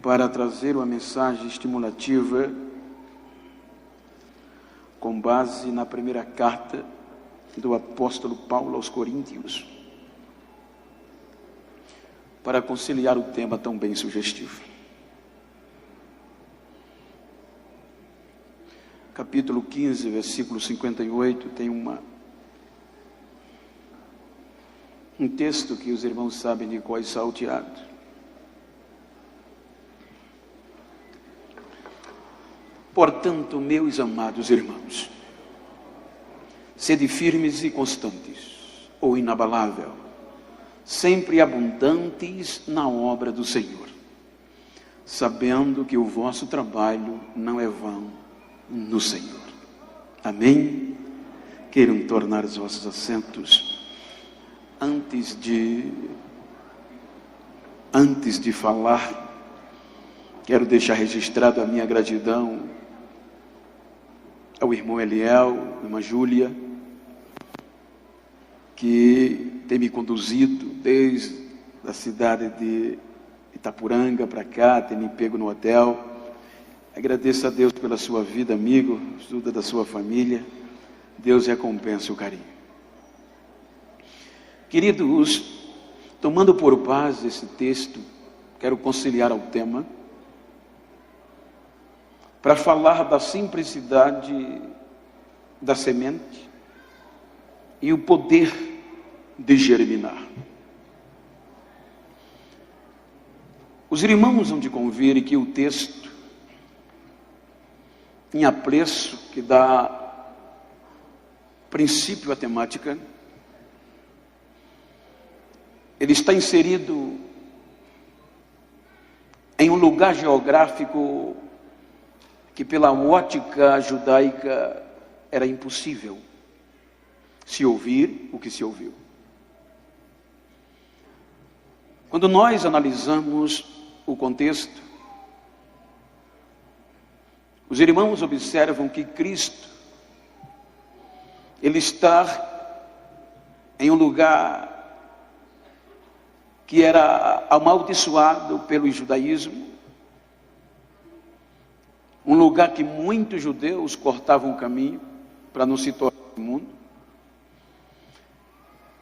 para trazer uma mensagem estimulativa com base na primeira carta do apóstolo Paulo aos Coríntios, para conciliar o tema tão bem sugestivo. Capítulo 15, versículo 58, tem um texto que os irmãos sabem de qual é salteado. Portanto, meus amados irmãos, sede firmes e constantes, ou inabalável, sempre abundantes na obra do Senhor, sabendo que o vosso trabalho não é vão no Senhor. Amém? Queiram tornar os vossos assentos. Antes de falar, quero deixar registrado a minha gratidão ao irmão Eliel, à irmã Júlia, que tem me conduzido desde a cidade de Itapuranga para cá, tem me pego no hotel. Agradeço a Deus pela sua vida, amigo, ajuda da sua família. Deus recompensa o carinho. Queridos, tomando por base esse texto, quero conciliar ao tema, para falar da simplicidade da semente e o poder de germinar. Os irmãos vão de convir que o texto, em apreço, que dá princípio à temática, ele está inserido em um lugar geográfico que pela ótica judaica era impossível se ouvir o que se ouviu. Quando nós analisamos o contexto, os irmãos observam que Cristo, ele está em um lugar que era amaldiçoado pelo judaísmo, um lugar que muitos judeus cortavam o caminho para não se tornar imundo,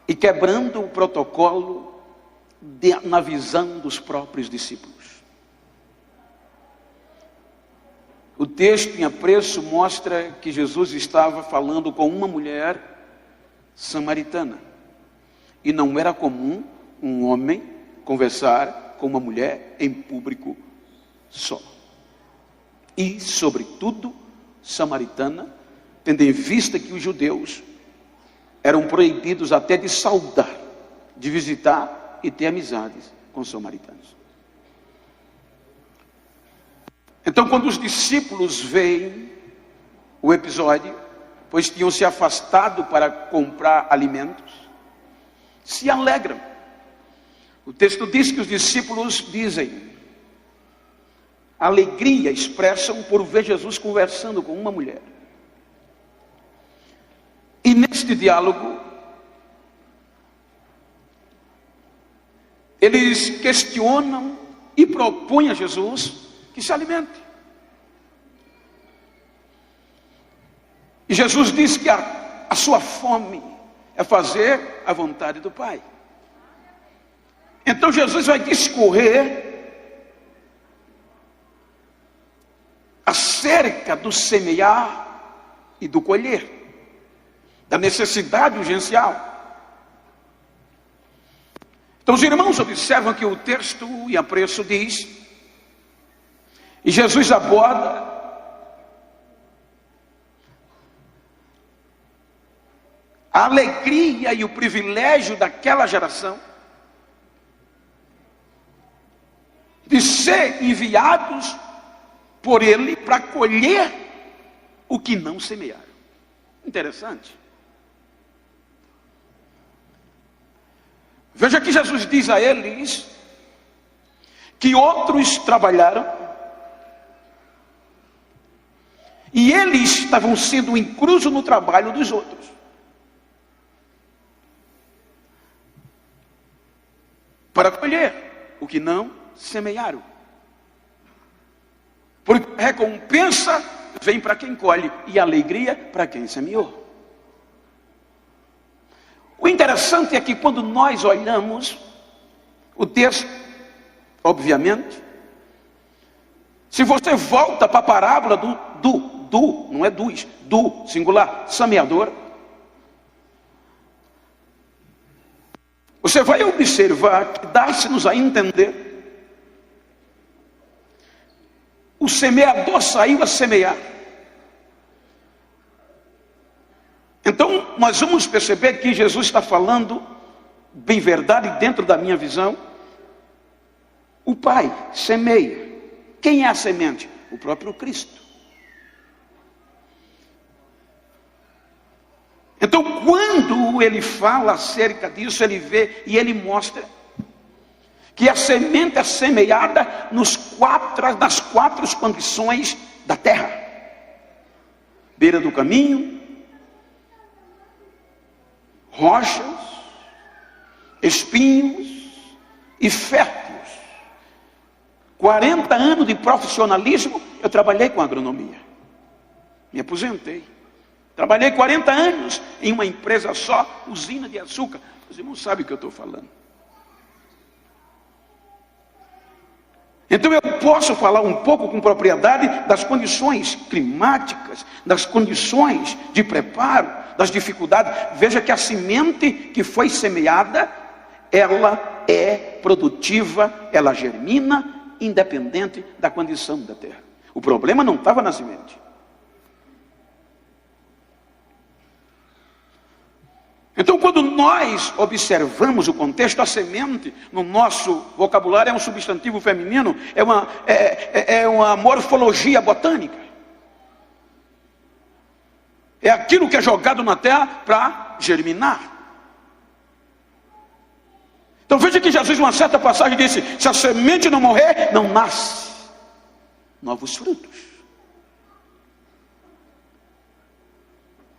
e quebrando o protocolo na visão dos próprios discípulos. O texto em apreço mostra que Jesus estava falando com uma mulher samaritana, e não era comum um homem conversar com uma mulher em público só. E, sobretudo, samaritana, tendo em vista que os judeus eram proibidos até de saudar, de visitar e ter amizades com os samaritanos. Então, quando os discípulos veem o episódio, pois tinham se afastado para comprar alimentos, se alegram. O texto diz que os discípulos dizem, alegria expressam por ver Jesus conversando com uma mulher. E neste diálogo, eles questionam e propõem a Jesus que se alimente. E Jesus diz que a sua fome é fazer a vontade do Pai. Então Jesus vai discorrer acerca do semear e do colher, da necessidade urgencial. Então os irmãos observam que o texto em apreço diz, e Jesus aborda a alegria e o privilégio daquela geração de ser enviados por ele para colher o que não semearam. Interessante. Veja que Jesus diz a eles que outros trabalharam e eles estavam sendo inclusos no trabalho dos outros. Para colher o que não semearam. Porque a recompensa vem para quem colhe e a alegria para quem semeou. O interessante é que quando nós olhamos o texto, obviamente, se você volta para a parábola não é dos, do singular semeador, você vai observar que dá-se-nos a entender o semeador saiu a semear. Então nós vamos perceber que Jesus está falando, bem verdade, dentro da minha visão, o Pai semeia. Quem é a semente? O próprio Cristo. Então quando ele fala acerca disso, ele vê e ele mostra que a semente é semeada nas quatro condições da terra: beira do caminho, rochas, espinhos e férteis. 40 anos de profissionalismo, eu trabalhei com agronomia. Me aposentei. Trabalhei 40 anos em uma empresa só, usina de açúcar. Os irmãos sabem o que eu estou falando. Então eu posso falar um pouco com propriedade das condições climáticas, das condições de preparo, das dificuldades. Veja que a semente que foi semeada, ela é produtiva, ela germina, independente da condição da terra. O problema não estava na semente. Então, quando nós observamos o contexto, a semente, no nosso vocabulário, é um substantivo feminino, é uma morfologia botânica. É aquilo que é jogado na terra para germinar. Então veja que Jesus, em uma certa passagem, disse: se a semente não morrer, não nasce novos frutos.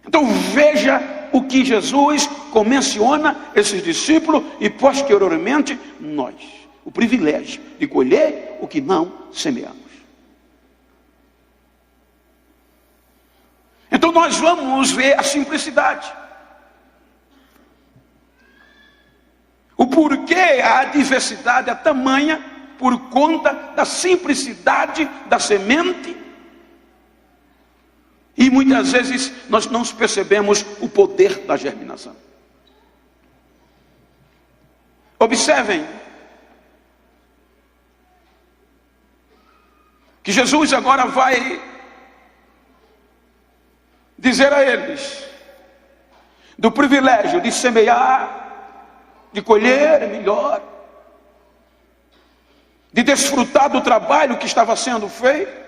Então veja o que Jesus comenciona esses discípulos e posteriormente nós. O privilégio de colher o que não semeamos. Então nós vamos ver a simplicidade. O porquê a adversidade é tamanha por conta da simplicidade da semente. E muitas vezes nós não percebemos o poder da germinação. Observem que Jesus agora vai dizer a eles do privilégio de semear, de colher melhor, de desfrutar do trabalho que estava sendo feito.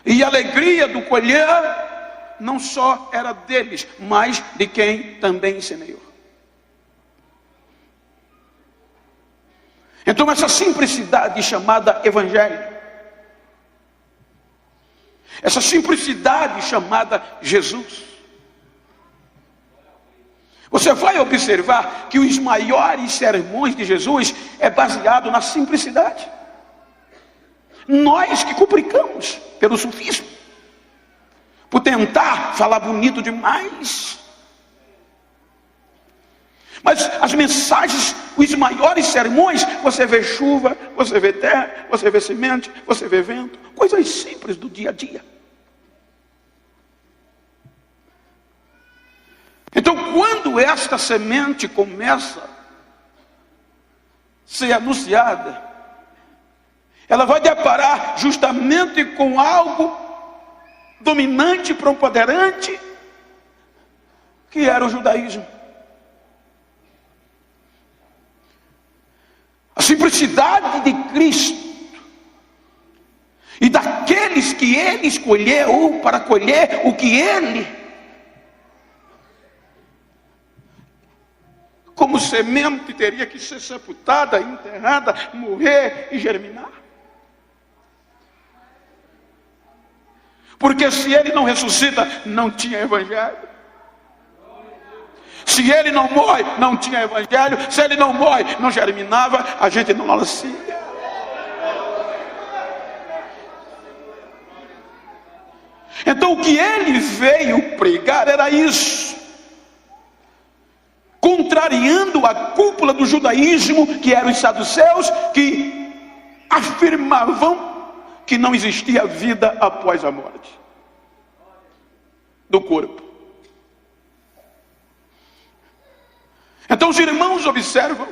E a alegria do colher não só era deles, mas de quem também semeou. Então essa simplicidade chamada Evangelho, essa simplicidade chamada Jesus, você vai observar que os maiores sermões de Jesus é baseado na simplicidade. Nós que complicamos pelo sofismo, por tentar falar bonito demais. Mas as mensagens, os maiores sermões, você vê chuva, você vê terra, você vê semente, você vê vento, coisas simples do dia a dia. Então quando esta semente começa a ser anunciada, ela vai deparar justamente com algo dominante, preponderante, que era o judaísmo. A simplicidade de Cristo e daqueles que Ele escolheu para colher o que Ele, como semente, teria que ser sepultada, enterrada, morrer e germinar. Porque se Ele não ressuscita, não tinha evangelho. Se Ele não morre, não tinha evangelho. Se Ele não morre, não germinava, a gente não nascia. Então o que ele veio pregar era isso, contrariando a cúpula do judaísmo, que eram os saduceus, que afirmavam que não existia vida após a morte do corpo. Então os irmãos observam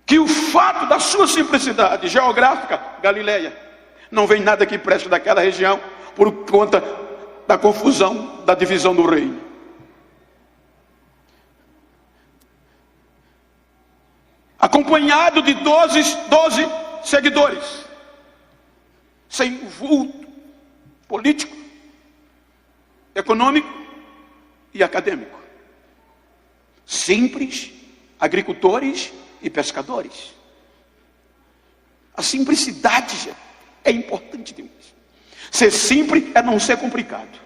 que o fato da sua simplicidade geográfica, Galileia, não vem nada que preste daquela região por conta da confusão, da divisão do reino. Acompanhado de 12 seguidores, sem vulto político, econômico e acadêmico. Simples, agricultores e pescadores. A simplicidade é importante demais. Ser simples é não ser complicado.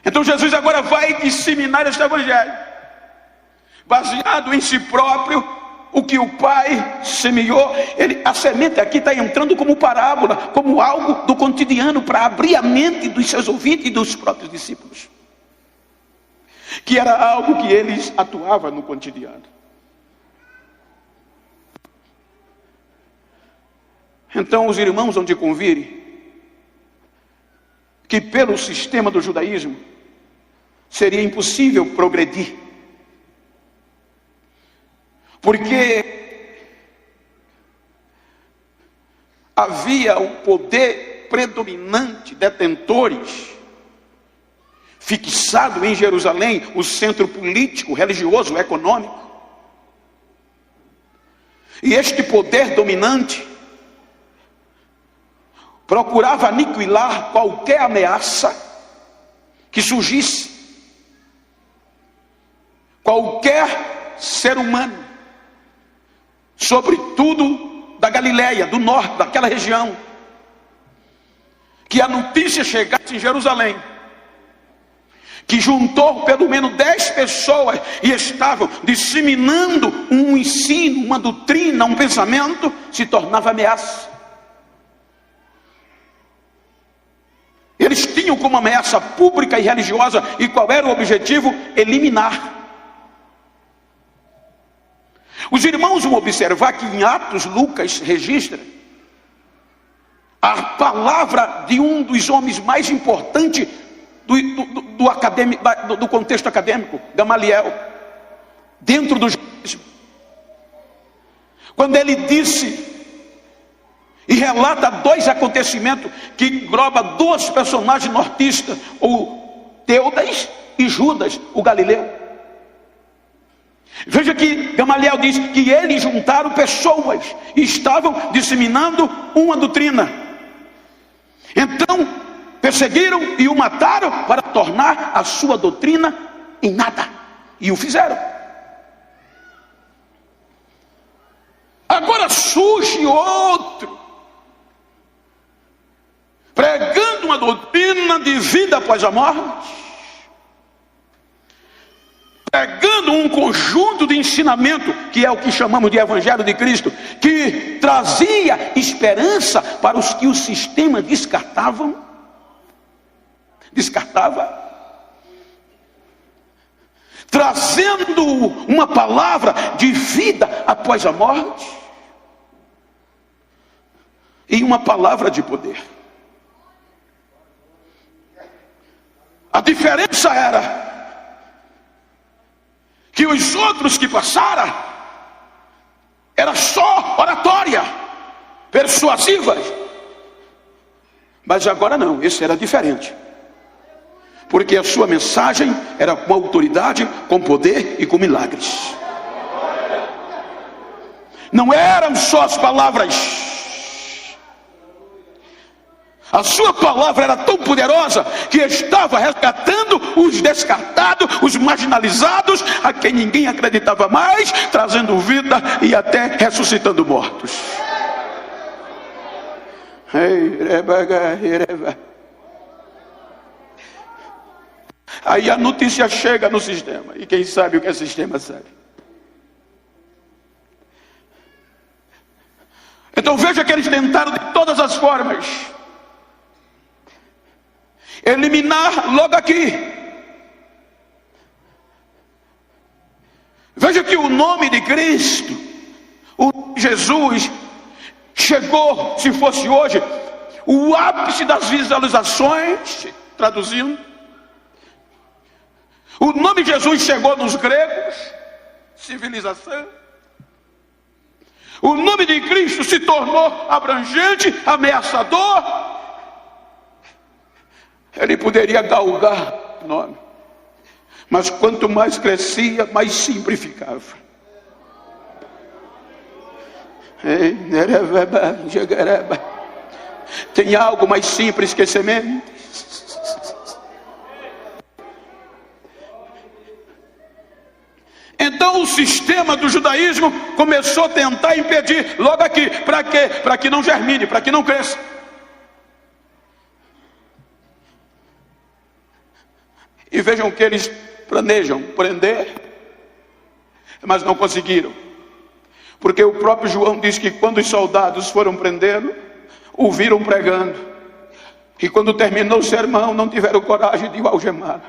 Então Jesus agora vai disseminar este evangelho, baseado em si próprio. O que o Pai semeou, a semente aqui está entrando como parábola, como algo do cotidiano, para abrir a mente dos seus ouvintes e dos próprios discípulos, que era algo que eles atuavam no cotidiano. Então os irmãos vão de convir que pelo sistema do judaísmo seria impossível progredir, porque havia um poder predominante, detentores, fixado em Jerusalém, o centro político, religioso, econômico. E este poder dominante procurava aniquilar qualquer ameaça que surgisse, qualquer ser humano, sobretudo da Galileia, do norte, daquela região, que a notícia chegasse em Jerusalém, que juntou pelo menos 10 pessoas e estavam disseminando um ensino, uma doutrina, um pensamento, se tornava ameaça. Eles tinham como ameaça pública e religiosa, e qual era o objetivo? Eliminar. Os irmãos vão observar que em Atos, Lucas registra a palavra de um dos homens mais importantes do contexto acadêmico, Gamaliel, dentro do judaísmo, quando ele disse e relata 2 acontecimentos que engloba 2 personagens nortistas, o Teudas e Judas, o Galileu. Veja que Gamaliel diz que eles juntaram pessoas e estavam disseminando uma doutrina. Então perseguiram e o mataram para tornar a sua doutrina em nada, e o fizeram. Agora surge outro, pregando uma doutrina de vida após a morte, pregando um conjunto de ensinamento, que é o que chamamos de Evangelho de Cristo, que trazia esperança para os que o sistema descartava, trazendo uma palavra de vida após a morte, e uma palavra de poder. A diferença era que os outros que passaram era só oratória, persuasivas, mas agora não, esse era diferente, porque a sua mensagem era com autoridade, com poder e com milagres. Não eram só as palavras. A sua palavra era tão poderosa que estava resgatando os descartados, os marginalizados, a quem ninguém acreditava mais, trazendo vida e até ressuscitando mortos. Aí a notícia chega no sistema, e quem sabe o que o sistema sabe. Então veja que eles tentaram de todas as formas eliminar logo aqui. Veja que o nome de Cristo, o Jesus, chegou, se fosse hoje, o ápice das visualizações, traduzindo. O nome de Jesus chegou nos gregos, civilização. O nome de Cristo se tornou abrangente, ameaçador. Ele poderia galgar o nome, mas quanto mais crescia, mais simplificava. Tem algo mais simples que semente? Então o sistema do judaísmo começou a tentar impedir logo aqui. Para quê? Para que não germine, para que não cresça. E vejam que eles planejam prender, mas não conseguiram. Porque o próprio João diz que quando os soldados foram prendê-lo, o viram pregando. E quando terminou o sermão, não tiveram coragem de o algemar.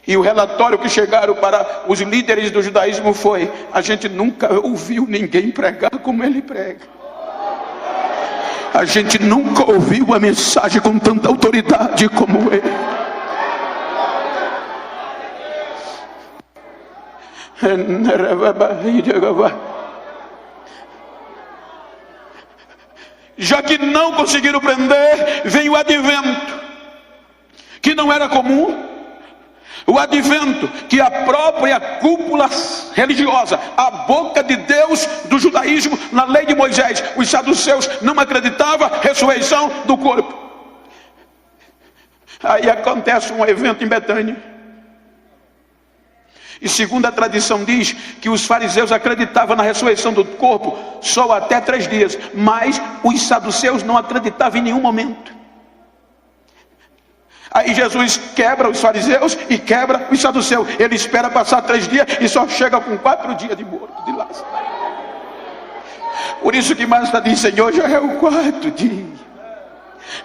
E o relatório que chegaram para os líderes do judaísmo foi: a gente nunca ouviu ninguém pregar como ele prega. A gente nunca ouviu uma mensagem com tanta autoridade como ele. Já que não conseguiram prender, vem o advento, que não era comum. O advento, que a própria cúpula religiosa, a boca de Deus do judaísmo, na lei de Moisés, os saduceus não acreditavam na ressurreição do corpo. Aí acontece um evento em Betânia. E segundo a tradição diz que os fariseus acreditavam na ressurreição do corpo só até 3 dias, mas os saduceus não acreditavam em nenhum momento. Aí Jesus quebra os fariseus e quebra os saduceus. Ele espera passar 3 dias e só chega com 4 dias de morto, de Lázaro. Por isso que Marta diz: Senhor, já é o 4º dia.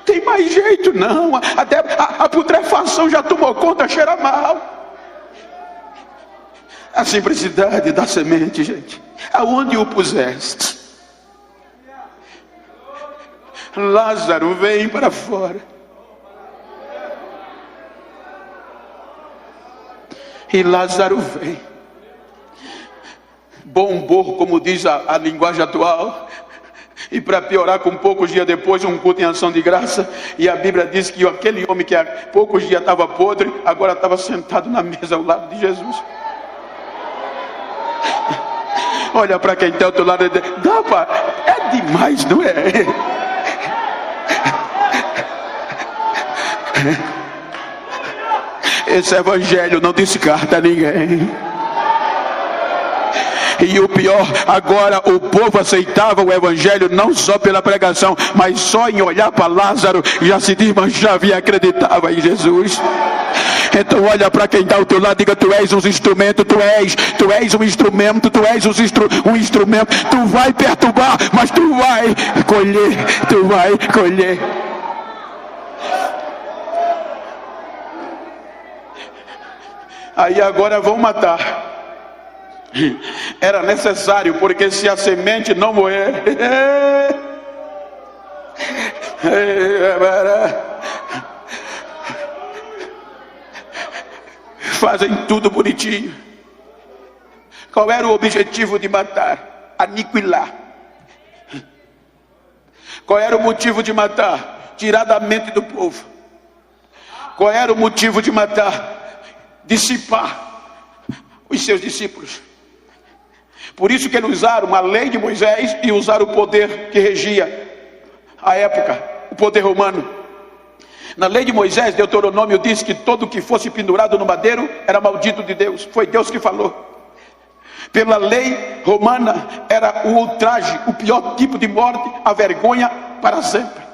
Tem mais jeito não. Até a putrefação já tomou conta, cheira mal. A simplicidade da semente, gente. Aonde o puseste? Lázaro, vem para fora. E Lázaro vem. Bombou, como diz a linguagem atual. E para piorar, com poucos dias depois, um culto em ação de graça. E a Bíblia diz que aquele homem que há poucos dias estava podre, agora estava sentado na mesa ao lado de Jesus. Olha para quem está ao teu lado e diz: dá para... é demais, não é? Esse evangelho não descarta ninguém. E o pior, agora o povo aceitava o evangelho não só pela pregação, mas só em olhar para Lázaro já se desmanchava e acreditava em Jesus. Então olha para quem está ao teu lado e diga: tu és um instrumento, tu és um instrumento, tu és um instrumento. Tu vai perturbar, mas tu vai colher. Aí agora vão matar. Era necessário, porque se a semente não morrer, fazem tudo bonitinho. Qual era o objetivo de matar? Aniquilar. Qual era o motivo de matar? Tirar da mente do povo. Qual era o motivo de matar? Dissipar os seus discípulos. Por isso que eles usaram a lei de Moisés e usaram o poder que regia a época, o poder romano. Na lei de Moisés, Deuteronômio diz que todo que fosse pendurado no madeiro era maldito de Deus. Foi Deus que falou. Pela lei romana era o ultraje, o pior tipo de morte, a vergonha para sempre.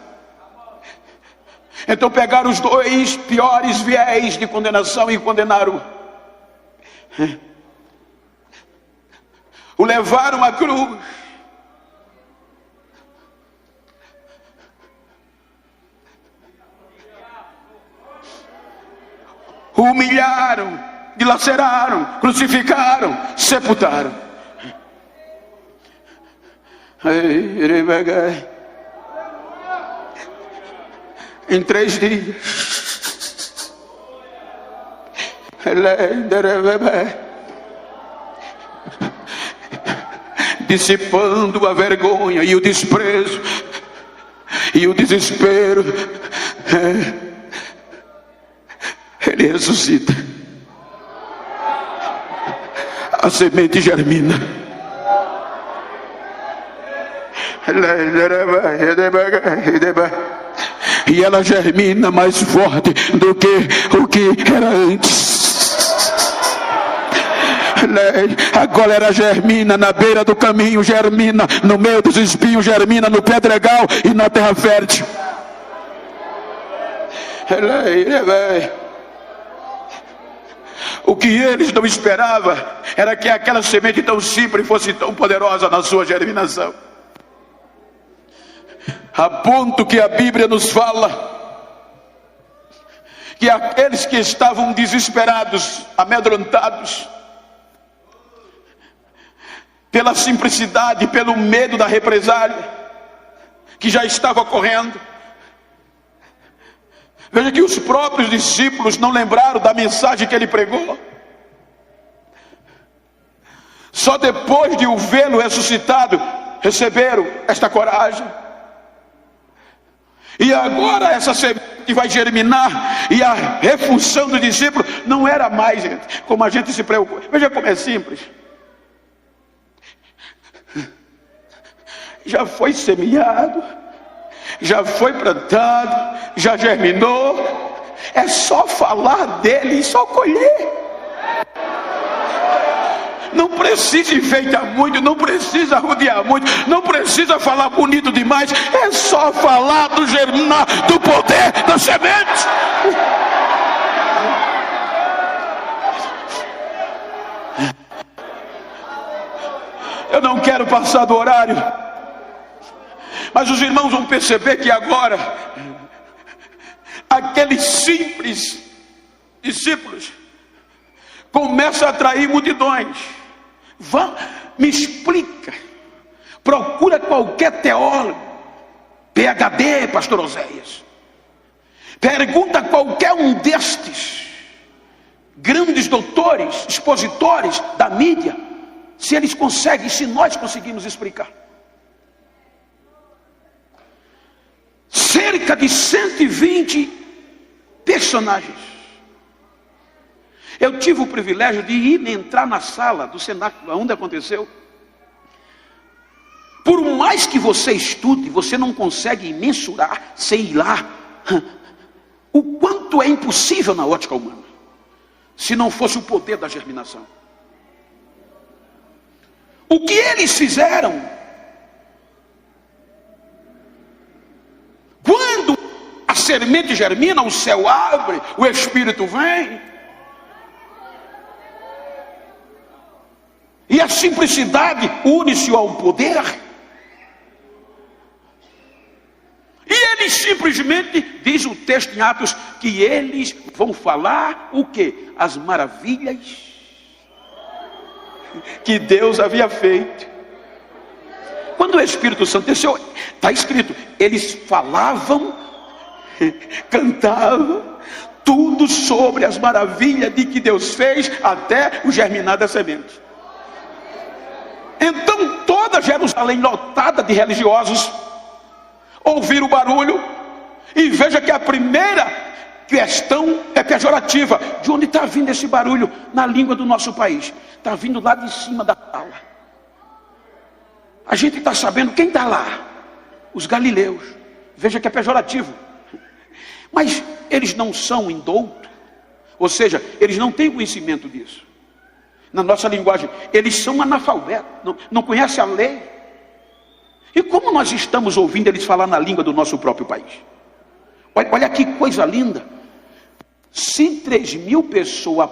Então pegaram os 2 piores viés de condenação e condenaram. O levaram à cruz. o humilharam, dilaceraram, crucificaram, sepultaram. Em 3 dias, dissipando a vergonha e o desprezo e o desespero, ele ressuscita. A semente germina. E ela germina mais forte do que o que era antes. Agora ela germina na beira do caminho, germina no meio dos espinhos, germina no pedregal e na terra fértil. O que eles não esperavam era que aquela semente tão simples fosse tão poderosa na sua germinação. A ponto que a Bíblia nos fala que aqueles que estavam desesperados, amedrontados, pela simplicidade, pelo medo da represália que já estava ocorrendo. Veja que os próprios discípulos não lembraram da mensagem que ele pregou. Só depois de o vê-lo ressuscitado, receberam esta coragem. E agora essa semente vai germinar, e a refunção do discípulo não era mais, gente, como a gente se preocupa. Veja como é simples. Já foi semeado, já foi plantado, já germinou. É só falar dele e só colher. Não precisa enfeitar muito, não precisa rodear muito, não precisa falar bonito demais. É só falar do germinar, do poder da semente. Eu não quero passar do horário, mas os irmãos vão perceber que agora aqueles simples discípulos começam a atrair multidões. Me explica, procura qualquer teólogo, PhD, pastor Oséias, pergunta a qualquer um destes grandes doutores, expositores da mídia, se eles conseguem, se nós conseguimos explicar. Cerca de 120 personagens. Eu tive o privilégio de entrar na sala do cenáculo, onde aconteceu. Por mais que você estude, você não consegue mensurar, sei lá, o quanto é impossível na ótica humana, se não fosse o poder da germinação. O que eles fizeram? Quando a semente germina, o céu abre, o Espírito vem. E a simplicidade une-se ao poder. E eles simplesmente, diz o texto em Atos, que eles vão falar o quê? As maravilhas que Deus havia feito. Quando o Espírito Santo desceu, está escrito, eles falavam, cantavam, tudo sobre as maravilhas de que Deus fez, até o germinar da semente. Então toda Jerusalém lotada de religiosos ouviram o barulho, e veja que a primeira questão é pejorativa. De onde está vindo esse barulho? Na língua do nosso país, está vindo lá de cima da sala. A gente está sabendo quem está lá, os galileus. Veja que é pejorativo. Mas eles não são indoutos, ou seja, eles não têm conhecimento disso. Na nossa linguagem, eles são analfabetos, não conhecem a lei. E como nós estamos ouvindo eles falar na língua do nosso próprio país? Olha que coisa linda. Se 3.000 pessoas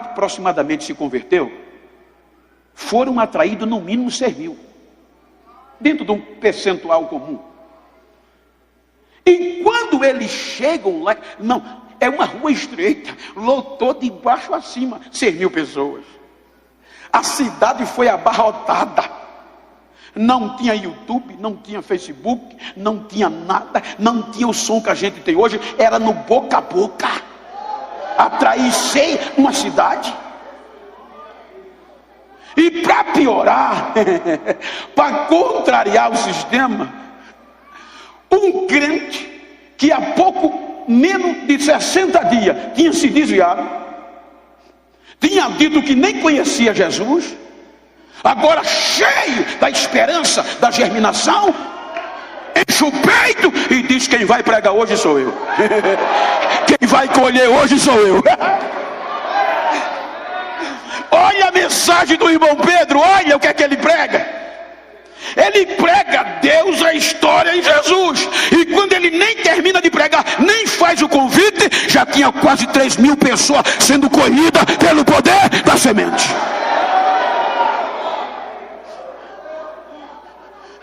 aproximadamente se converteu, foram atraídos no mínimo 6.000, dentro de um percentual comum. E quando eles chegam lá, não, É uma rua estreita, lotou de baixo a cima, 6.000 pessoas. A cidade foi abarrotada. Não tinha YouTube, não tinha Facebook, não tinha nada, não tinha o som que a gente tem hoje, era no boca a boca. Atrair uma cidade. E para piorar, para contrariar o sistema, um crente que há pouco menos de 60 dias tinha se desviado, tinha dito que nem conhecia Jesus, agora cheio da esperança da germinação, enche o peito e diz: quem vai pregar hoje sou eu. Quem vai colher hoje sou eu. Olha a mensagem do irmão Pedro, olha o que é que ele prega. Ele prega Deus, a história em Jesus. E quando ele nem termina de pregar, nem faz o convite, já tinha quase 3.000 pessoas sendo colhidas pelo poder da semente.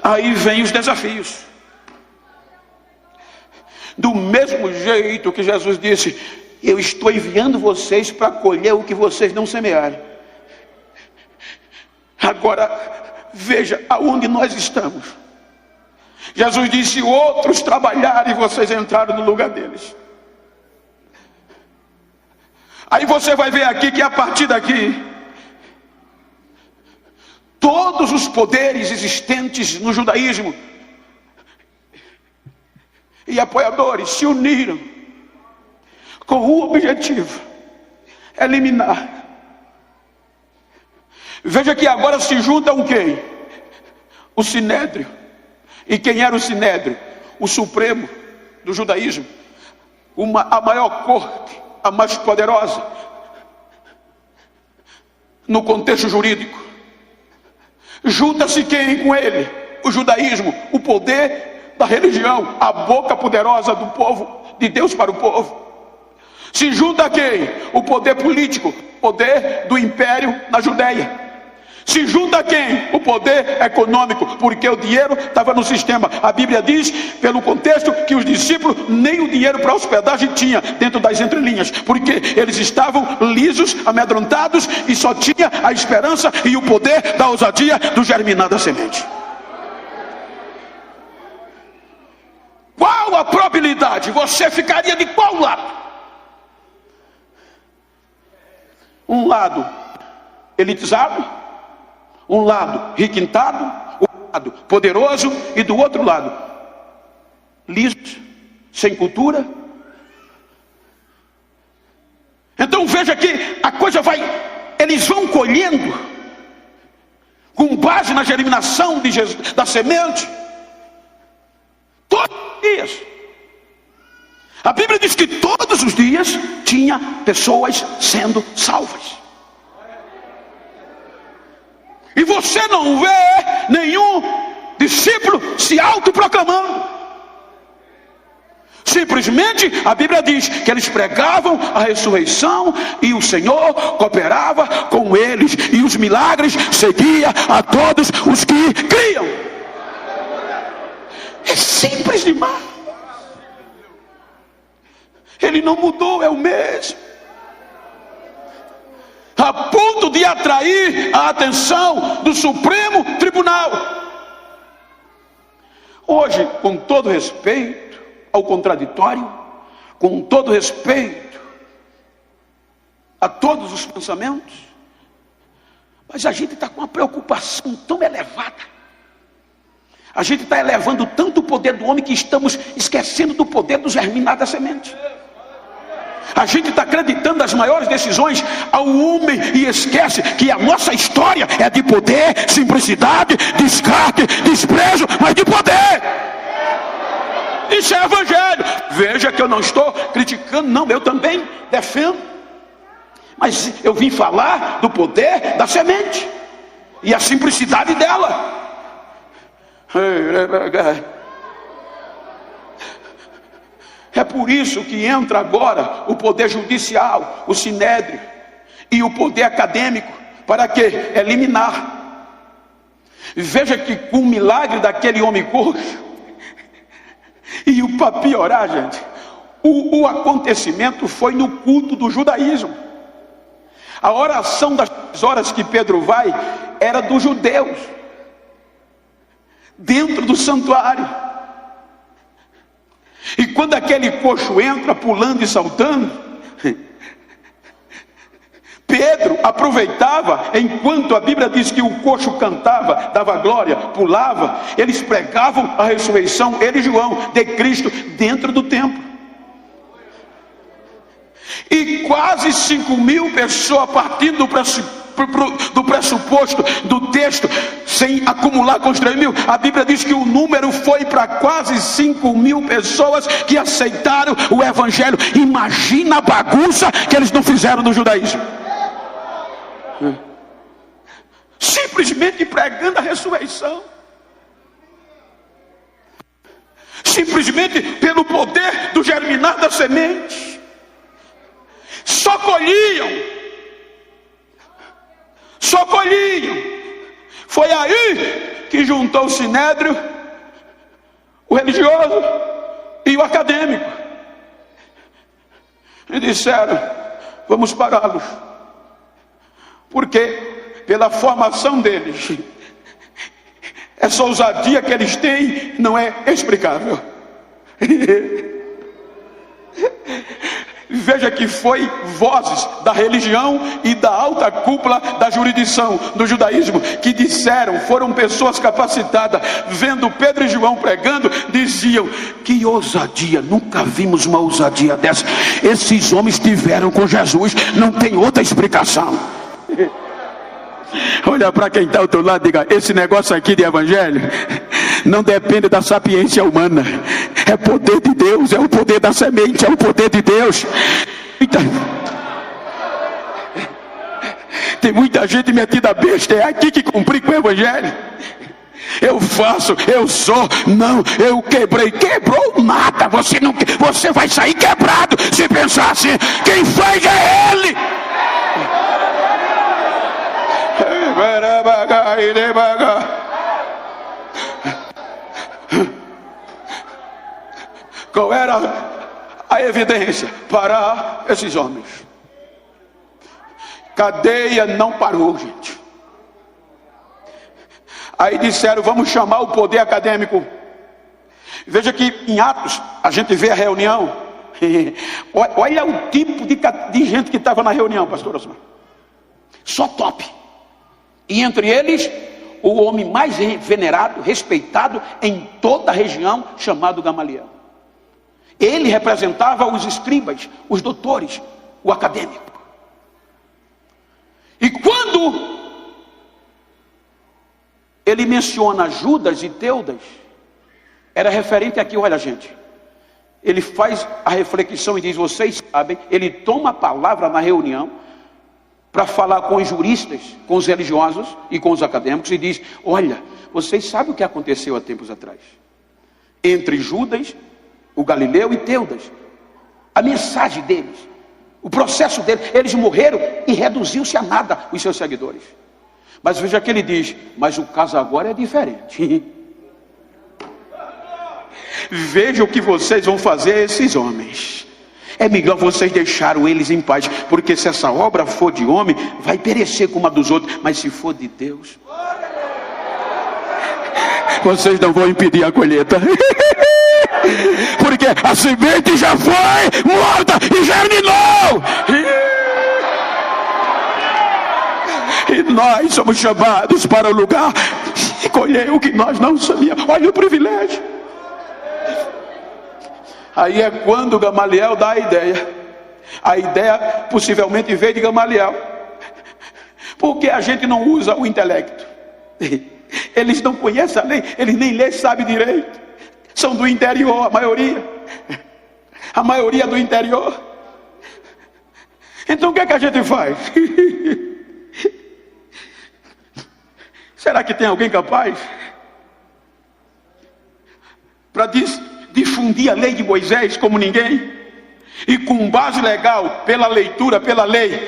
Aí vem os desafios. Do mesmo jeito que Jesus disse: eu estou enviando vocês para colher o que vocês não semearam. Agora, veja aonde nós estamos. Jesus disse: outros trabalharam e vocês entraram no lugar deles. Aí você vai ver aqui que a partir daqui, todos os poderes existentes no judaísmo e apoiadores se uniram com o objetivo: eliminar. Veja que agora se juntam quem? O Sinédrio. E quem era o Sinédrio? O Supremo do judaísmo, a maior corte, a mais poderosa no contexto jurídico. Junta-se quem com ele? O judaísmo, o poder da religião, a boca poderosa do povo, de Deus para o povo. Se junta quem? O poder político, poder do império na Judéia. Se junta quem? O poder econômico, porque o dinheiro estava no sistema. A Bíblia diz, pelo contexto, que os discípulos nem o dinheiro para hospedagem tinham, dentro das entrelinhas, porque eles estavam lisos, amedrontados, e só tinha a esperança e o poder da ousadia do germinar da semente. Qual a probabilidade? Você ficaria de qual lado? Um lado elitizado, um lado requintado, um lado poderoso, e do outro lado liso, sem cultura. Então veja que a coisa vai, eles vão colhendo com base na germinação de Jesus, da semente, todos os dias. A Bíblia diz que todos os dias tinha pessoas sendo salvas. E você não vê nenhum discípulo se autoproclamando. Simplesmente a Bíblia diz que eles pregavam a ressurreição e o Senhor cooperava com eles, e os milagres seguiam a todos os que criam. É simples demais. Ele não mudou, é o mesmo, a ponto de atrair a atenção do Supremo Tribunal. Hoje, com todo respeito ao contraditório, com todo respeito a todos os pensamentos, mas a gente está com uma preocupação tão elevada, a gente está elevando tanto o poder do homem que estamos esquecendo do poder do germinar da semente. A gente está acreditando as maiores decisões ao homem e esquece que a nossa história é de poder, simplicidade, descarte, desprezo, mas de poder. Isso é evangelho. Veja que eu não estou criticando, não, eu também defendo, mas eu vim falar do poder da semente e a simplicidade dela. É por isso que entra agora o poder judicial, o sinédrio, e o poder acadêmico, para quê? Eliminar. Veja que com o milagre daquele homem coxo, e para piorar, gente, O acontecimento foi no culto do judaísmo. A oração das horas que Pedro vai era dos judeus, dentro do santuário. E quando aquele coxo entra pulando e saltando, Pedro aproveitava, enquanto a Bíblia diz que o coxo cantava, dava glória, pulava, eles pregavam a ressurreição, ele e João, de Cristo, dentro do templo. E quase 5.000 pessoas, partindo do pressuposto do texto, sem acumular constrangimento, a Bíblia diz que o número foi para quase 5.000 pessoas que aceitaram o Evangelho. Imagina a bagunça que eles não fizeram no judaísmo. Simplesmente pregando a ressurreição, simplesmente pelo poder do germinar da semente. Só colhiam. Foi aí que juntou o sinédrio, o religioso e o acadêmico, e disseram: vamos pará-los, porque pela formação deles, essa ousadia que eles têm não é explicável. Veja que foi vozes da religião e da alta cúpula da jurisdição do judaísmo que disseram, foram pessoas capacitadas, vendo Pedro e João pregando, diziam: que ousadia, nunca vimos uma ousadia dessa. Esses homens estiveram com Jesus, não tem outra explicação. Olha para quem está ao teu lado e diga: esse negócio aqui de evangelho não depende da sapiência humana, é poder de Deus, é o poder da semente, é o poder de Deus. Tem muita gente metida besta, é aqui que cumprir com o evangelho. Eu faço, eu sou, não, eu quebrei. Quebrou nada, você vai sair quebrado se pensar assim. Quem fez é Ele. Qual era a evidência para esses homens? Cadeia não parou, gente. Aí disseram: vamos chamar o poder acadêmico. Veja que em Atos a gente vê a reunião. Olha o tipo de gente que estava na reunião, pastor Osmar. Só top. E entre eles, o homem mais venerado, respeitado em toda a região, chamado Gamaliel. Ele representava os escribas, os doutores, o acadêmico. E quando ele menciona Judas e Teudas, era referente aqui, olha gente, ele faz a reflexão e diz: vocês sabem, ele toma a palavra na reunião para falar com os juristas, com os religiosos e com os acadêmicos, e diz: olha, vocês sabem o que aconteceu há tempos atrás entre Judas, o Galileu e Teudas. A mensagem deles, o processo deles, eles morreram e reduziu-se a nada os seus seguidores. Mas veja que ele diz: mas o caso agora é diferente. Veja o que vocês vão fazer a esses homens. É melhor vocês deixarem eles em paz, porque se essa obra for de homem, vai perecer como a dos outros, mas se for de Deus, vocês não vão impedir a colheita. Porque a semente já foi morta e germinou. E nós somos chamados para o lugar e colher o que nós não sabíamos. Olha o privilégio. Aí é quando Gamaliel dá a ideia. A ideia possivelmente veio de Gamaliel. Porque a gente não usa o intelecto. Eles não conhecem a lei, eles nem ler sabem direito. São do interior, a maioria do interior. Então o que é que a gente faz? Será que tem alguém capaz para difundir a lei de Moisés como ninguém? E com base legal, pela leitura, pela lei,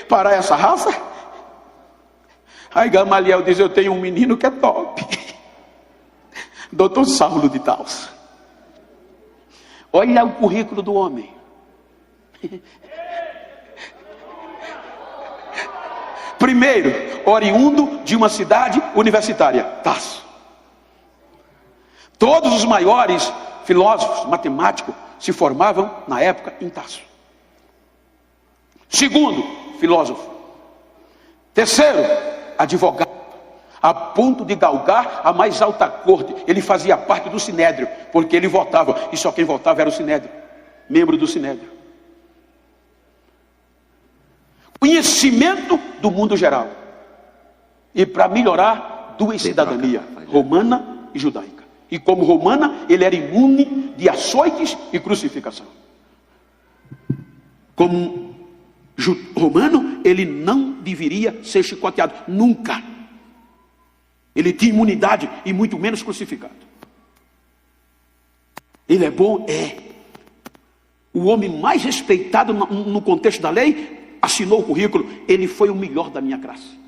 para essa raça? Aí Gamaliel diz: eu tenho um menino que é top. Doutor Saulo de Tarso. Olha o currículo do homem. Primeiro, oriundo de uma cidade universitária, Tarso. Todos os maiores filósofos, matemáticos, se formavam na época em Tarso. Segundo, filósofo. Terceiro, advogado, a ponto de galgar a mais alta corte. Ele fazia parte do Sinédrio, porque ele votava, e só quem votava era o Sinédrio, membro do Sinédrio. Conhecimento do mundo geral. E para melhorar, duas cidadanias, romana e judaica. E como romana, ele era imune de açoites e crucificação. Como romano, ele não deveria ser chicoteado, nunca. Ele tinha imunidade e muito menos crucificado. Ele é bom? É. O homem mais respeitado no contexto da lei assinou o currículo, ele foi o melhor da minha classe.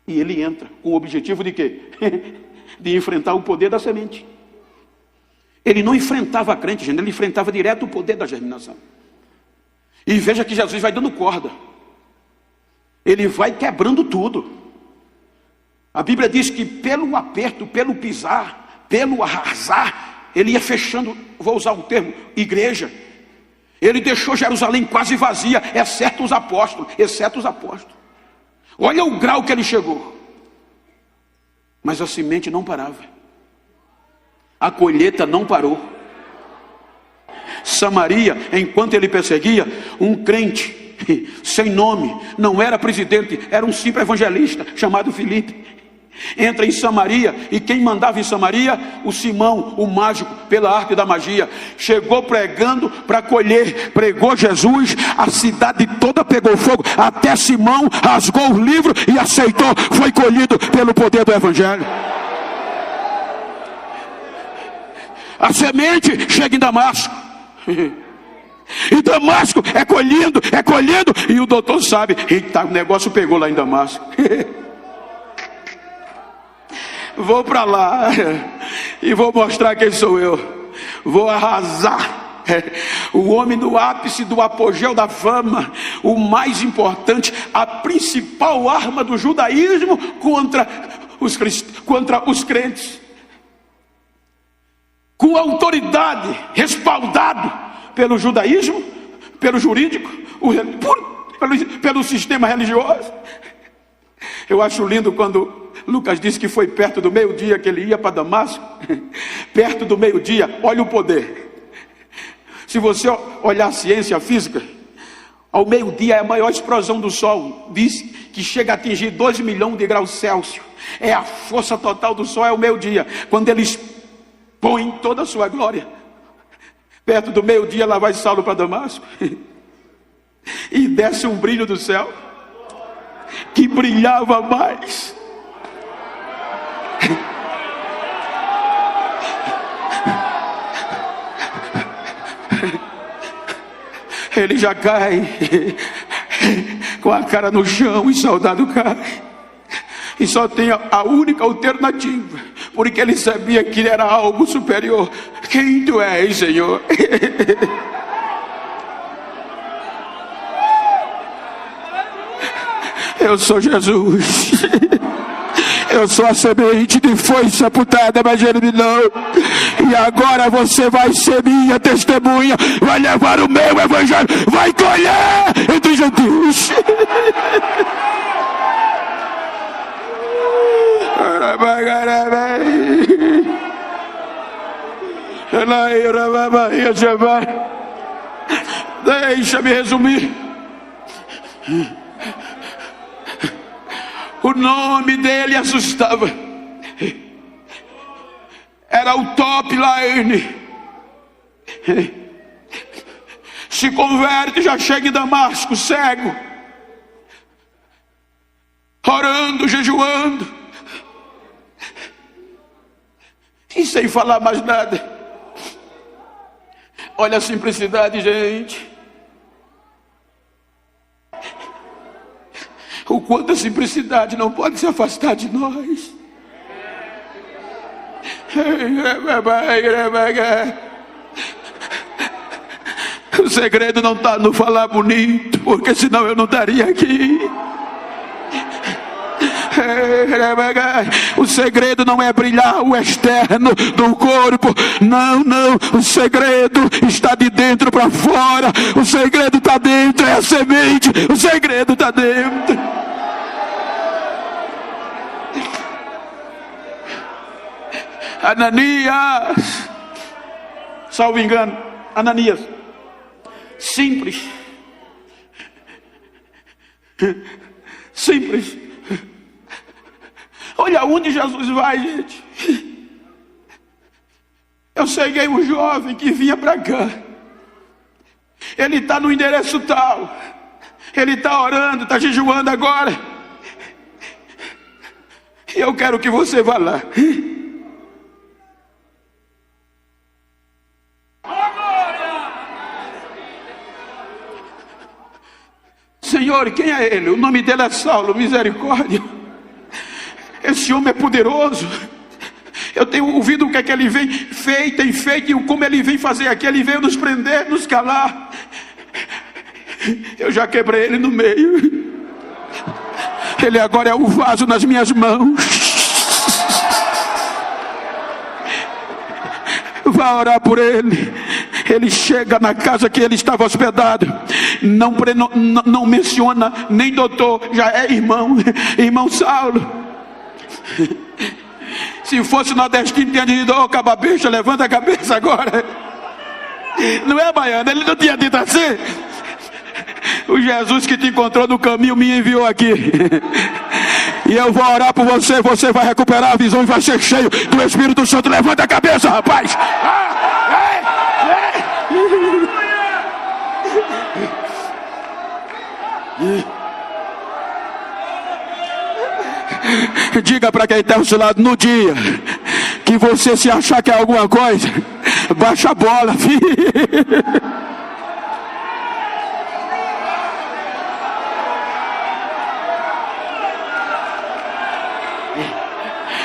E ele entra com o objetivo de quê? De enfrentar o poder da semente. Ele não enfrentava a crente, gente, ele enfrentava direto o poder da germinação. E veja que Jesus vai dando corda. Ele vai quebrando tudo. A Bíblia diz que pelo aperto, pelo pisar, pelo arrasar, ele ia fechando, vou usar o termo, igreja. Ele deixou Jerusalém quase vazia, exceto os apóstolos. Olha o grau que ele chegou. Mas a semente não parava. A colheita não parou. Samaria, enquanto ele perseguia, um crente sem nome, não era presidente, era um simples evangelista chamado Filipe. Entra em Samaria, e quem mandava em Samaria? O Simão, o mágico, pela arte da magia. Chegou pregando para colher, pregou Jesus, a cidade toda pegou fogo, até Simão rasgou o livro e aceitou, foi colhido pelo poder do evangelho. A semente chega em Damasco, e Damasco é colhendo, e o doutor sabe, eita, o negócio pegou lá em Damasco. Vou para lá e vou mostrar quem sou eu. Vou arrasar. O homem no ápice do apogeu da fama, o mais importante, a principal arma do judaísmo contra os crentes. Com autoridade, respaldado pelo judaísmo, pelo jurídico, pelo sistema religioso. Eu acho lindo quando Lucas diz que foi perto do meio-dia que ele ia para Damasco. Perto do meio-dia, olha o poder. Se você olhar a ciência física, ao meio-dia é a maior explosão do Sol. Diz que chega a atingir 2 milhões de graus Celsius. É a força total do Sol, é o meio-dia. Quando ele expõe toda a sua glória. Perto do meio-dia, lá vai Saulo para Damasco. E desce um brilho do céu que brilhava mais. Ele já cai com a cara no chão, e o soldado cai. E só tem a única alternativa, porque ele sabia que era algo superior. Quem tu és, Senhor? Eu sou Jesus. Eu sou a semente que foi sepultada, mas germinou. E agora você vai ser minha testemunha, vai levar o meu evangelho, vai colher entre os gentios. Deixa-me resumir. O nome dele assustava. Era o top line. Se converte, já chega em Damasco, cego, orando, jejuando, e sem falar mais nada. Olha a simplicidade, gente. O quanto a simplicidade não pode se afastar de nós. O segredo não está no falar bonito, porque senão eu não estaria aqui. O segredo não é brilhar o externo do corpo. Não, não. O segredo está de dentro para fora. O segredo está dentro, é a semente. O segredo está dentro. Ananias, salvo engano, Ananias, simples, olha onde Jesus vai, gente. Eu cheguei um jovem que vinha para cá, ele está no endereço tal, ele está orando, está jejuando agora, e eu quero que você vá lá. Senhor, quem é ele? O nome dele é Saulo, misericórdia. Esse homem é poderoso. Eu tenho ouvido o que é que ele vem feito, e como ele vem fazer aqui. Ele veio nos prender, nos calar. Eu já quebrei ele no meio. Ele agora é o vaso nas minhas mãos. Vá orar por ele. Ele chega na casa que ele estava hospedado, não menciona nem doutor, já é irmão Saulo. Se fosse nordestino, tinha dito: ô cababicha, levanta a cabeça agora. Não é, baiano? Ele não tinha dito assim? O Jesus que te encontrou no caminho me enviou aqui. E eu vou orar por você. Você vai recuperar a visão e vai ser cheio do Espírito Santo. Levanta a cabeça, rapaz. Diga para quem está ao seu lado: no dia que você se achar que é alguma coisa, baixa a bola, filho.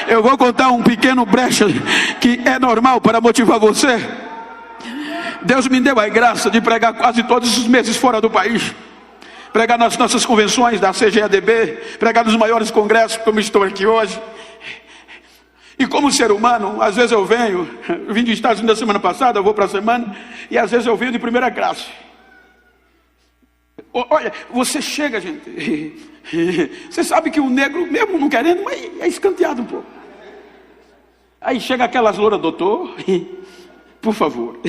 Eu vou contar um pequeno brecha que é normal para motivar você. Deus me deu a graça de pregar quase todos os meses fora do país. Pregar nas nossas convenções da CGADB, pregar nos maiores congressos, como estou aqui hoje. E como ser humano, às vezes eu vim dos Estados Unidos na semana passada, eu vou para a semana, e às vezes eu venho de primeira classe. Olha, você chega, gente, você sabe que o negro, mesmo não querendo, mas é escanteado um pouco. Aí chega aquelas louras: doutor, por favor,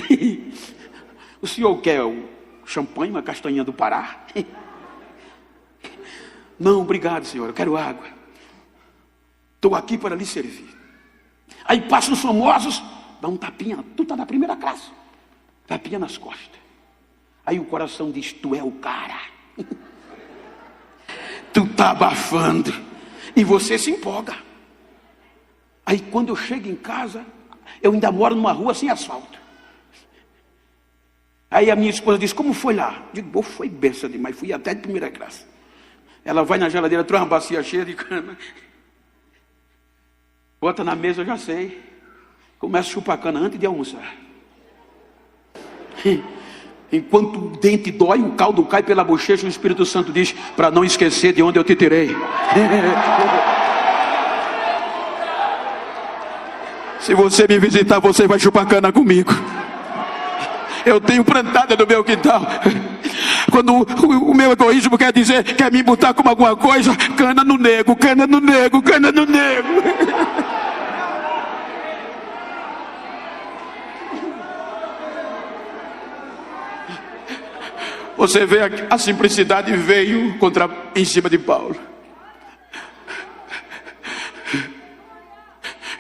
o senhor quer um champanhe, uma castanha do Pará? Não, obrigado, senhor, eu quero água. Estou aqui para lhe servir. Aí passam os famosos, dá um tapinha, tu está na primeira classe, tapinha nas costas. Aí o coração diz: tu é o cara. Tu está abafando. E você se empolga. Aí quando eu chego em casa, eu ainda moro numa rua sem asfalto. Aí a minha esposa diz: como foi lá? Eu digo: foi benção demais, fui até de primeira classe. Ela vai na geladeira, traz uma bacia cheia de cana, bota na mesa, eu já sei. Começa a chupar cana antes de almoçar. Enquanto o dente dói, o caldo cai pela bochecha, o Espírito Santo diz: para não esquecer de onde eu te tirei. Se você me visitar, você vai chupar cana comigo. Eu tenho plantada no meu quintal. Quando o meu egoísmo quer me botar como alguma coisa, cana no nego, cana no nego, cana no nego. Você vê a simplicidade veio em cima de Paulo.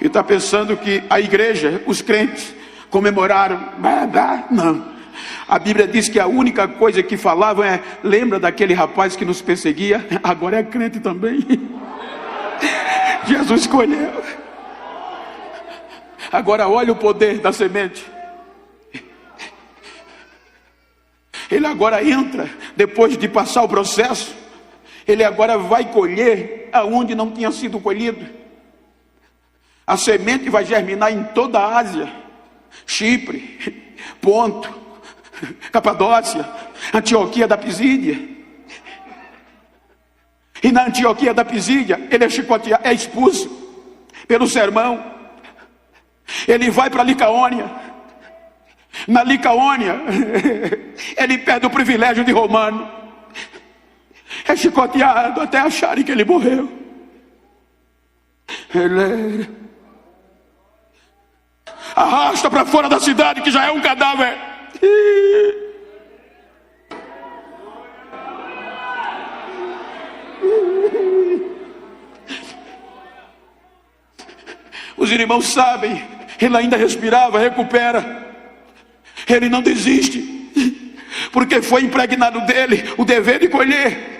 E está pensando que a igreja, os crentes, comemoraram. Não. A Bíblia diz que a única coisa que falavam é: lembra daquele rapaz que nos perseguia? Agora é crente também. Jesus escolheu. Agora olha o poder da semente. Ele agora entra, depois de passar o processo, ele agora vai colher aonde não tinha sido colhido. A semente vai germinar em toda a Ásia, Chipre, Ponto, Capadócia, Antioquia da Pisídia. E na Antioquia da Pisídia, ele é chicoteado, é expulso pelo sermão. Ele vai para Licaônia. Na Licaônia, ele perde o privilégio de romano. É chicoteado até acharem que ele morreu. Ele arrasta para fora da cidade, que já é um cadáver. Os irmãos sabem, ele ainda respirava, recupera. Ele não desiste, porque foi impregnado dele o dever de colher.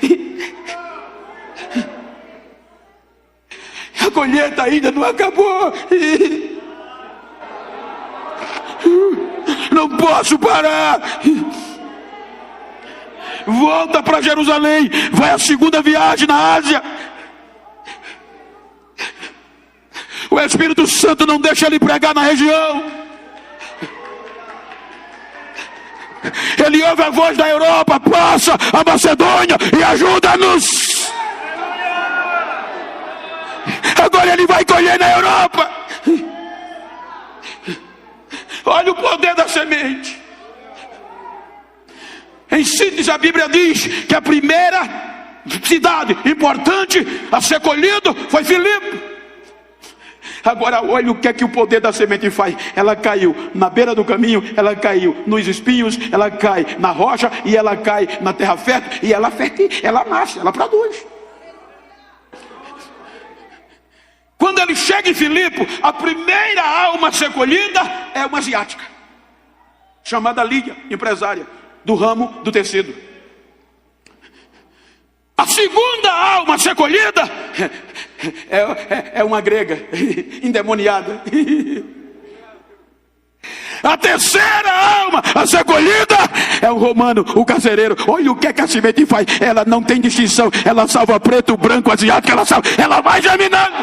A colheita ainda não acabou. Não posso parar. Volta para Jerusalém, vai a segunda viagem na Ásia. O Espírito Santo não deixa ele pregar na região. Ele ouve a voz da Europa: passa a Macedônia e ajuda-nos. Agora ele vai colher na Europa. Olha o poder da semente. Em síntese, a Bíblia diz que a primeira cidade importante a ser colhido foi Filipe. Agora olha o que é que o poder da semente faz. Ela caiu na beira do caminho, ela caiu nos espinhos, ela cai na rocha e ela cai na terra fértil. E ela ela nasce, ela produz. Quando ele chega em Filipe, a primeira alma a ser colhida é uma asiática, chamada Lídia, empresária do ramo do tecido. A segunda alma a ser colhida é uma grega endemoniada. A terceira alma a ser colhida é o romano, o carcereiro. Olha o que é que a semente faz. Ela não tem distinção. Ela salva preto, branco, asiático. Ela vai germinando.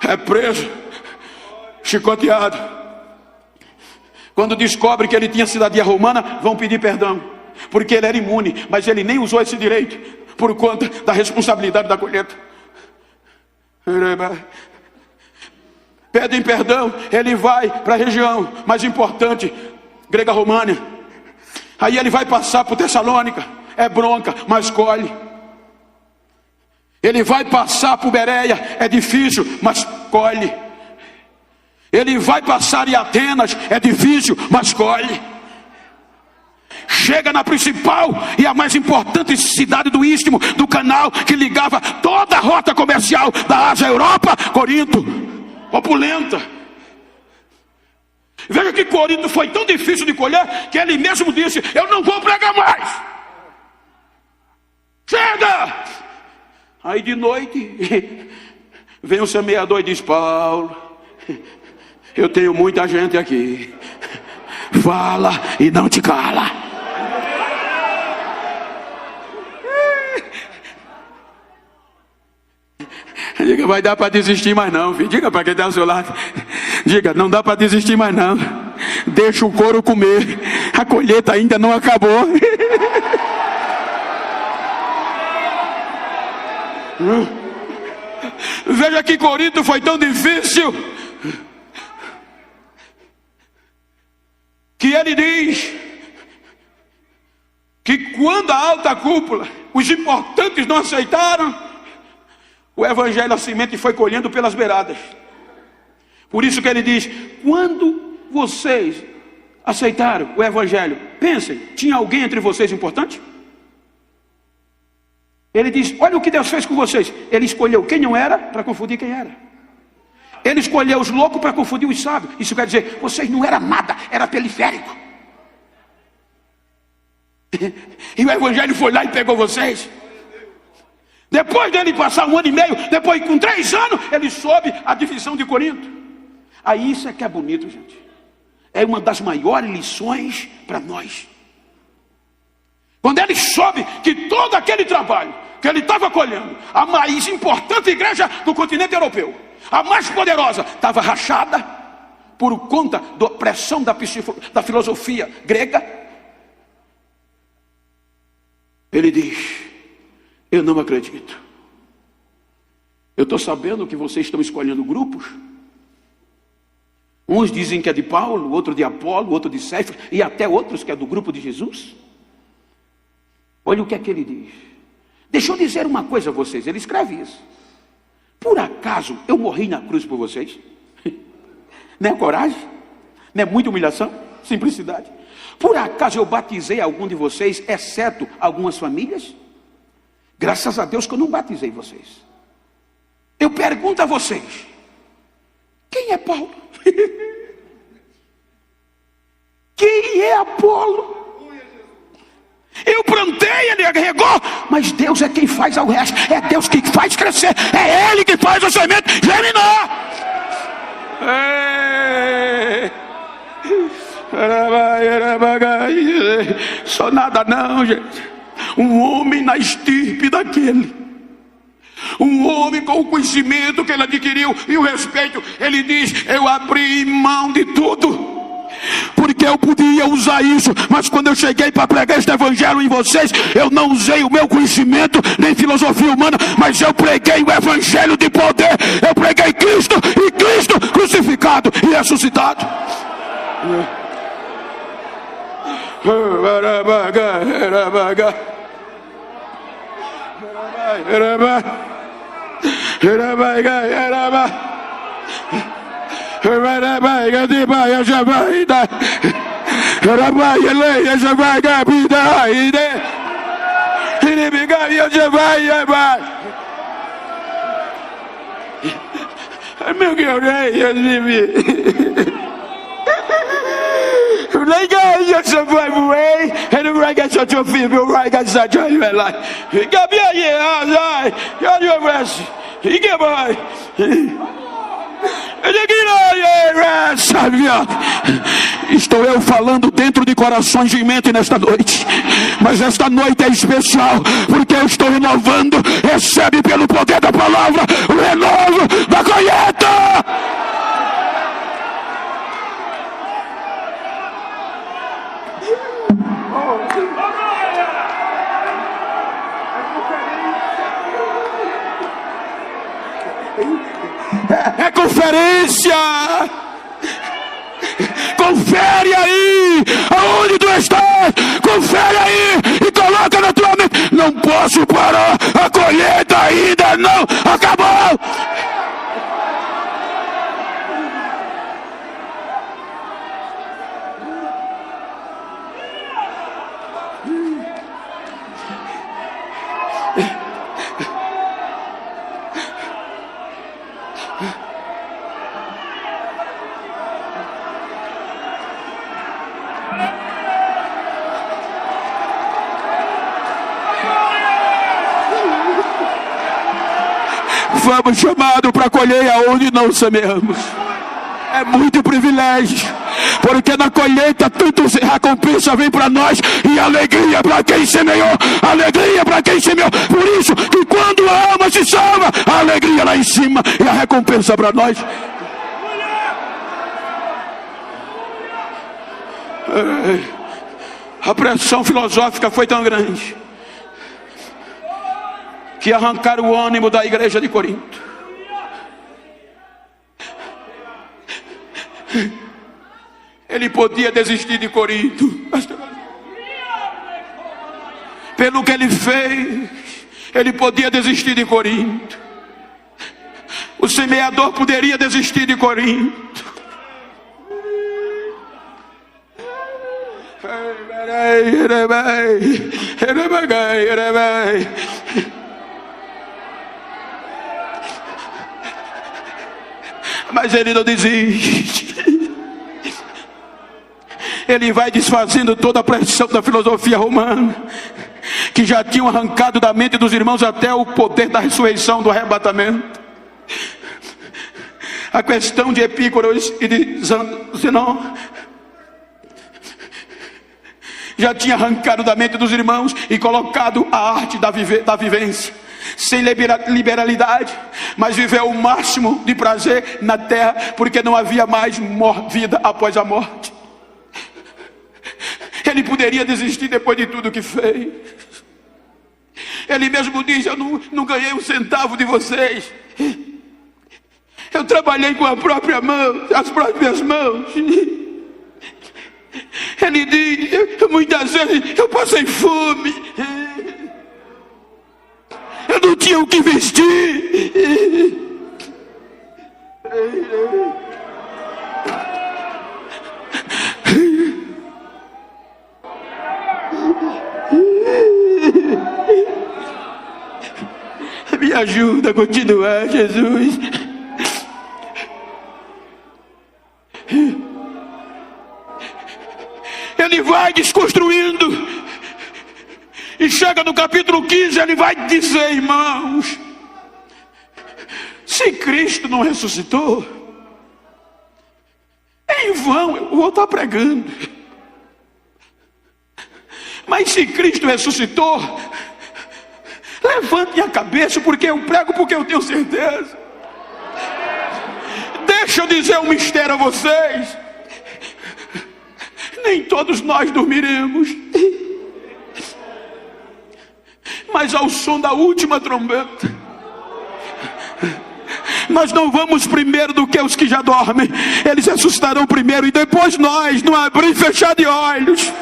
É preso, chicoteado. Quando descobre que ele tinha cidadania romana, vão pedir perdão, porque ele era imune, mas ele nem usou esse direito, por conta da responsabilidade da colheita. Pedem perdão, ele vai para a região mais importante, grega romana. Aí ele vai passar por Tessalônica, é bronca, mas colhe. Ele vai passar por Bereia, é difícil, mas colhe. Ele vai passar em Atenas, é difícil, mas colhe. Chega na principal e a mais importante cidade do Istmo, do canal que ligava toda a rota comercial da Ásia à Europa, Corinto, opulenta. Veja que Corinto foi tão difícil de colher que ele mesmo disse: eu não vou pregar mais. Chega! Aí de noite vem o semeador e diz: Paulo, eu tenho muita gente aqui, fala e não te cala. Diga: vai dar para desistir mais não, filho. Diga para quem está ao seu lado. Diga: não dá para desistir mais não. Deixa o couro comer. A colheita ainda não acabou. Veja que Corinto foi tão difícil que ele diz que quando a alta cúpula, os importantes não aceitaram, o evangelho da semente foi colhendo pelas beiradas. Por isso que ele diz: quando vocês aceitaram o evangelho, pensem, tinha alguém entre vocês importante? Ele diz: olha o que Deus fez com vocês. Ele escolheu quem não era para confundir quem era. Ele escolheu os loucos para confundir os sábios. Isso quer dizer, vocês não eram nada, era periférico. E o evangelho foi lá e pegou vocês. Depois dele passar 1 ano e meio, depois com 3 anos, ele soube a divisão de Corinto. Aí isso é que é bonito, gente. É uma das maiores lições para nós. Quando ele soube que todo aquele trabalho que ele estava acolhendo, a mais importante igreja do continente europeu, a mais poderosa, estava rachada por conta da pressão da filosofia grega. Ele diz: eu não acredito. Eu estou sabendo que vocês estão escolhendo grupos. Uns dizem que é de Paulo, outro de Apolo, outro de Cefas, e até outros que é do grupo de Jesus. Olha o que é que ele diz. Deixa eu dizer uma coisa a vocês. Ele escreve isso: por acaso eu morri na cruz por vocês? Não é coragem? Não é muita humilhação? Simplicidade? Por acaso eu batizei algum de vocês, exceto algumas famílias? Graças a Deus que eu não batizei vocês. Eu pergunto a vocês: quem é Paulo? Quem é Apolo? Eu plantei, ele regou, mas Deus é quem faz o resto. É Deus que faz crescer, é Ele que faz a semente germinar. Só nada não, gente. Um homem na estirpe daquele, um homem com o conhecimento que ele adquiriu e o respeito, ele diz: eu abri mão de tudo, porque eu podia usar isso, mas quando eu cheguei para pregar este evangelho em vocês, eu não usei o meu conhecimento, nem filosofia humana, mas eu preguei o evangelho de poder. Eu preguei Cristo, e Cristo crucificado e ressuscitado. Estou eu falando dentro de corações de mente nesta noite, mas esta noite é especial, porque eu estou renovando. Recebe pelo poder da palavra o renovo da colheita. É conferência. Confere aí aonde tu estás. Confere aí e coloca na tua mente: não posso parar, a colheita ainda não acabou. Fomos chamados para colher aonde não semeamos. É muito privilégio, porque na colheita tanto recompensa vem para nós, e alegria para quem semeou, alegria para quem semeou. Por isso que quando a alma se salva, a alegria lá em cima e a recompensa para nós. A pressão filosófica foi tão grande que arrancaram o ânimo da igreja de Corinto. Ele podia desistir de Corinto, pelo que ele fez. Ele podia desistir de Corinto. O semeador poderia desistir de Corinto. Mas ele não desiste. Ele vai desfazendo toda a pressão da filosofia romana, que já tinham arrancado da mente dos irmãos até o poder da ressurreição, do arrebatamento. A questão de Epícuros e de Zenon. já tinha arrancado da mente dos irmãos e colocado a arte da vivência, sem liberalidade, mas viveu o máximo de prazer na terra, porque não havia mais vida após a morte. Ele poderia desistir depois de tudo que fez. Ele mesmo diz: eu não ganhei um centavo de vocês, eu trabalhei com a própria mão, as próprias mãos. Ele diz: muitas vezes eu passei fome, eu não tinha o que vestir. Me ajuda a continuar, Jesus. Ele vai desconstruindo, e chega no capítulo 15, ele vai dizer: irmãos, se Cristo não ressuscitou, é em vão eu vou estar pregando. Mas se Cristo ressuscitou, levantem a cabeça, porque eu prego, porque eu tenho certeza. Deixa eu dizer um mistério a vocês: nem todos nós dormiremos, mas ao som da última trombeta, nós não vamos primeiro do que os que já dormem. Eles ressuscitarão primeiro, e depois nós, no abrir e fechar de olhos,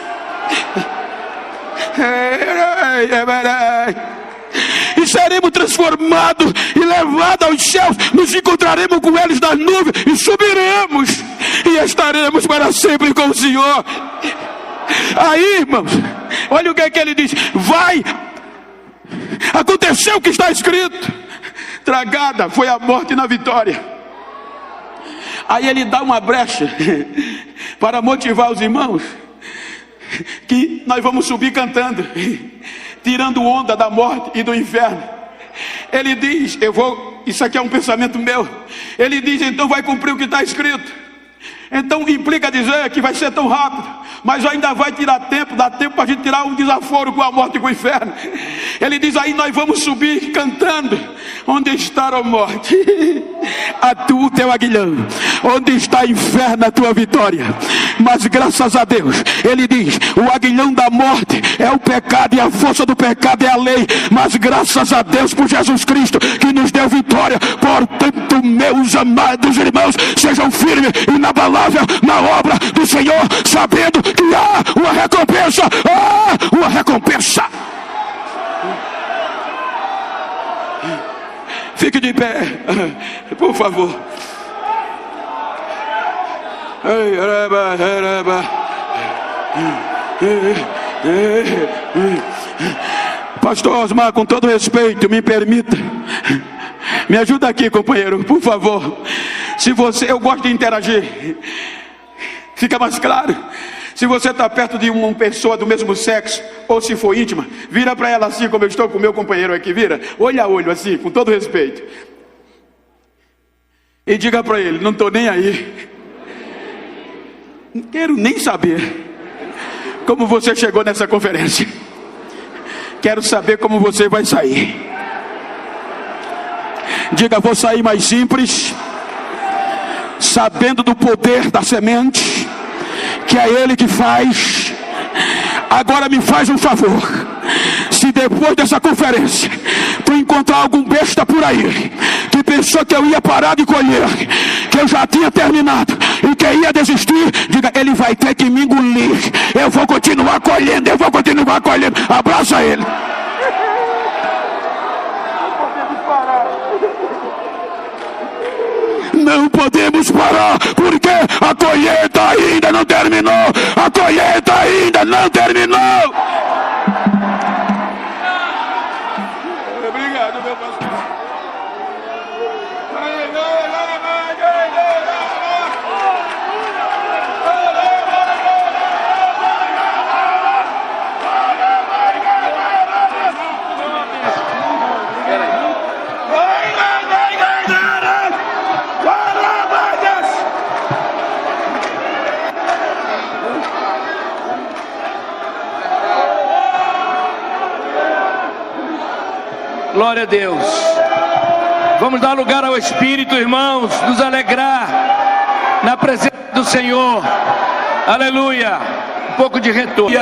e seremos transformados e levados aos céus. Nos encontraremos com eles nas nuvens e subiremos e estaremos para sempre com o Senhor. Aí, irmãos, olha o que é que ele diz: vai, aconteceu o que está escrito, tragada foi a morte na vitória. Aí ele dá uma brecha para motivar os irmãos, que nós vamos subir cantando, tirando onda da morte e do inferno. Ele diz: isso aqui é um pensamento meu. Ele diz: então vai cumprir o que está escrito. Então implica dizer que vai ser tão rápido, mas ainda vai tirar tempo, dá tempo para a gente tirar um desaforo com a morte e com o inferno. Ele diz: aí nós vamos subir cantando: onde está a morte, o teu aguilhão? Onde está o inferno, a tua vitória? Mas graças a Deus, ele diz: o aguilhão da morte é o pecado, e a força do pecado é a lei. Mas graças a Deus por Jesus Cristo, que nos deu vitória. Portanto, meus amados irmãos, sejam firmes e inabaláveis na obra do Senhor, sabendo que há uma recompensa. Há uma recompensa. Fique de pé, por favor. Pastor Osmar, com todo respeito, me permita, me ajuda aqui, companheiro, por favor. Se você, eu gosto de interagir, fica mais claro. Se você está perto de uma pessoa do mesmo sexo, ou se for íntima, vira para ela assim, como eu estou com o meu companheiro aqui, vira, olho a olho assim, com todo respeito, e diga para ele: não estou nem aí, não quero nem saber como você chegou nessa conferência, quero saber como você vai sair. Diga: vou sair mais simples, sabendo do poder da semente, que é Ele que faz. Agora me faz um favor: se depois dessa conferência tu encontrar algum besta por aí que pensou que eu ia parar de colher, que eu já tinha terminado e que ia desistir, diga: ele vai ter que me engolir. Eu vou continuar colhendo, eu vou continuar colhendo. Abraça ele. Não podemos parar, porque a colheita ainda não terminou. A colheita ainda não terminou. Obrigado, meu pastor. Glória a Deus. Vamos dar lugar ao Espírito, irmãos, nos alegrar na presença do Senhor. Aleluia. Um pouco de retorno.